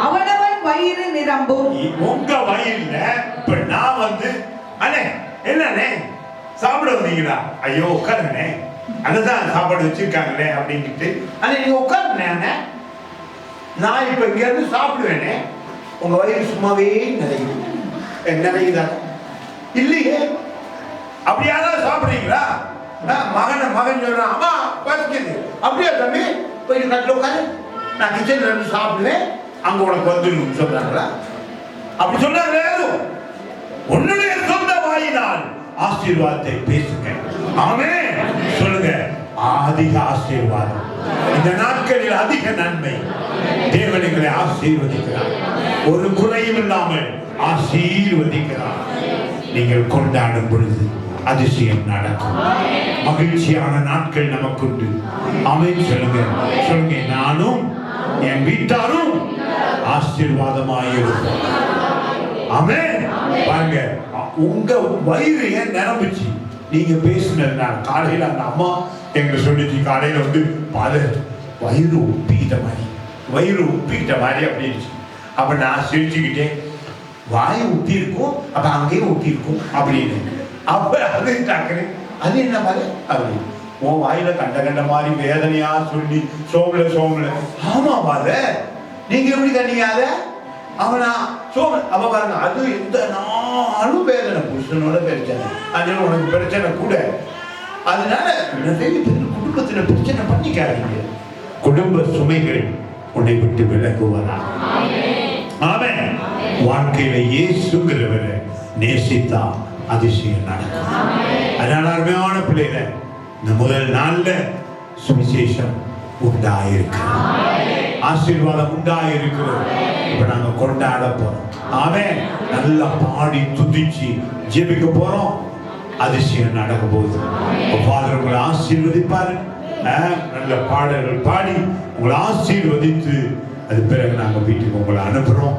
அவனவன் வயிறு நிரம்பும். உங்க வயிறுல இப்ப நான் வந்து அண்ணே என்னண்ணே சாப்பிட வந்தீங்களா? ஐயோ உட்காருங்கண்ணே, அதுதான் சாப்பாடு வச்சிருக்காங்களே அப்படின்ட்டு அண்ணே நீங்க உட்காருங்கண்ணே, நான் இப்ப இங்க இருந்து சாப்பிடுவேனே. உங்க வயிறு சும்மாவே நிறையுதா? இல்லையே. அப்படியாதான் சாப்பிடுறீங்களா? மகன் சொல்றான், அம்மா பசிக்குது. அப்படியா தம்பி, போய் கட்டில உட்காரு, நான் கிச்சன்ல இருந்து சாப்பிடுவேன், அங்க உனக்கு வந்துடும் சொல்றாங்களா? அப்படி சொன்னாங்க. உன்னுடைய சொந்த வாயினால் ஆசீர்வாதத்தை பேசுங்க. ஆமென். சொல்லுங்க, அதிக ஆசீர்வாதம், இந்த நாட்களில் அதிக நன்மை, தேவன் எங்களை ஆசீர்வதிக்கிறார். ஒரு குறையும் இல்லாமல் ஆசீர்வதிக்கிறார். நீங்கள் கொண்டாடும் பொழுது அதிசயம் நடக்கும். மகிழ்ச்சியான நாட்கள் நமக்குண்டு. ஆமென் சொல்லுங்க. சொல்லுங்க, நானும் என் வீட்டாரும் ஆசீர்வாதமாய் இருப்போம். ஆமென். பாருங்க, உங்க வயிறு ஏன் நிரம்பிச்சு நீங்க பேசுனதுனால. காலையில அந்த அம்மா எங்க சொல்லிச்சு, காலையில வந்து வயிறு உப்பிக்கிட்ட மாதிரி அப்படின்னு. அப்ப நான் சிரிச்சுக்கிட்டேன், வாய் ஊட்டி இருக்கும், அப்ப அங்கேயும் ஊட்டி இருக்கும் அப்படின்னு. அப்ப அது டக்குனு அது என்ன மாதிரி அப்படி உன் வாயில கண்ட மாதிரி வேதனையா சொல்லி சோமல ஆமா பாரு நீங்க எப்படி கண்டியாத அவனா சோம அவ பாருங்க. அது எந்த நாளும் வேதனை, புருஷனோட பிரச்சனை, அதனால உனக்கு பிரச்சனை கூட. அதனால நிறைய பேர் குடும்பத்துல பிரச்சனை பண்ணிக்காதீங்க. குடும்ப சுமைகள் உன்னை விட்டு விலகுவதா. ஆமென். வாழ்க்கையில இயேசுங்கிறவரை நேசித்தா அதிசயம் நடக்கும். அதனால அருமையான பிள்ளைகளை இந்த முதல் நாள்ல சுவிசேஷம் உண்டாயிருக்கு, ஆசீர்வாதம் உண்டாயிருக்கிறது. இப்ப நாங்க கொண்டாட போறோம். ஆமென். நல்லா பாடி துதிச்சு ஜெபிக்க போறோம். அதிசயம் நடக்க போகுது. ஃபாதர் உங்களை ஆசீர்வதிப்பாரு. நல்ல பாடல்கள் பாடி உங்களை ஆசீர்வதித்து அது பிறகு நாங்க வீட்டுக்கு உங்களை அனுப்புறோம்.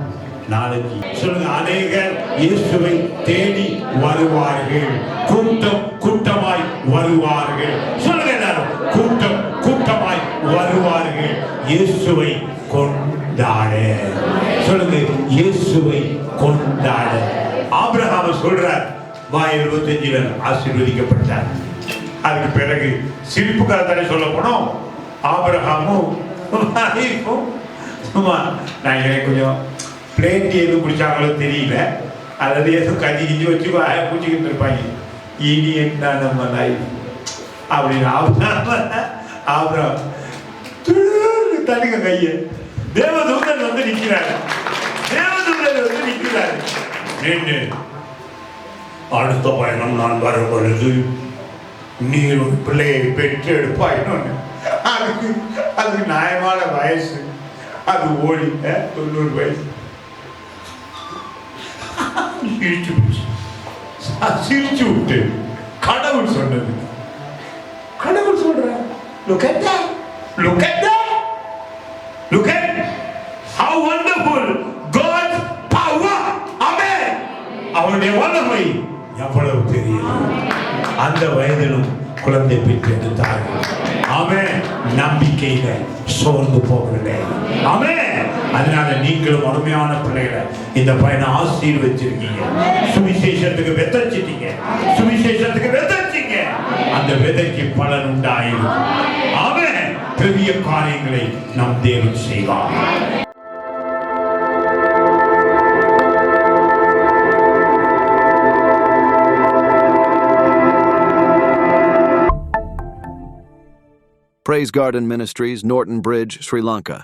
நாளைக்கு சொல்லுங்க, அநேகர் இயேசுவை தேடி வருவார்கள், கூட்டம் கூட்டமாய் வருவார்கள். சொல்லுங்க எல்லாரும், கூட்டம் கூட்டமாய் வருவார்கள் இயேசுவை கொண்டாட. சொல்லுங்க, இயேசுவை கொண்டாட. ஆபிரகாம் சொல்றார், 75 ஆசீர்வதிக்கப்பட்டார். அதுக்கு பிறகு சிரிப்பு கருத்தனை சொல்ல போனோம். ஆபிரகாமும் சும்மா நான் எனக்கு கொஞ்சம் பிளேட் எதுவும் குடிச்சாங்களோ தெரியல, அல்லது எதுவும் கஞ்சி கிஞ்சி வச்சு குடிச்சுக்கிட்டு இருப்பாங்க. இனி என்ன நம்ம லைஃப் அப்படின்னு அப்புறம் தனிங்க கைய தேவதூதன் வந்து நிற்கிறாரு. நின்று, அடுத்த பயணம் நான் வரும் பொழுது நீர் ஒரு பிள்ளையை பெற்று எடுப்பாயின்னு. அதுக்கு நியாயமான வயசு. அது ஓடி 90 வயசு. சிரிச்சு விட்டு கடவுள் சொன்னது. கடவுள் சொல்ற, look at that, look at that, look at how wonderful God's power. Amen. அவருடைய வல்லமை எவ்வளவு பெரியது. அந்த வயதிலும் குழந்தை பெற்றெடுத்தார்கள். ஆமென். நம்பிக்கையில சோர்ந்து போகவில்லை. ஆமென். அதனால நீங்களும் அருமையான பிள்ளைகளை இந்த பையனை ஆசீர்வதிச்சிருக்கீங்க. சுவிசேஷத்துக்கு விதைச்சிட்டீங்க, சுவிசேஷத்துக்கு விதைச்சிங்க. அந்த விதைக்கு பலன் உண்டாயிருக்கும். ஆமென். பெரிய காரியங்களை நம் தேவன் செய்வார். Praise Garden Ministries, Norton Bridge, Sri Lanka.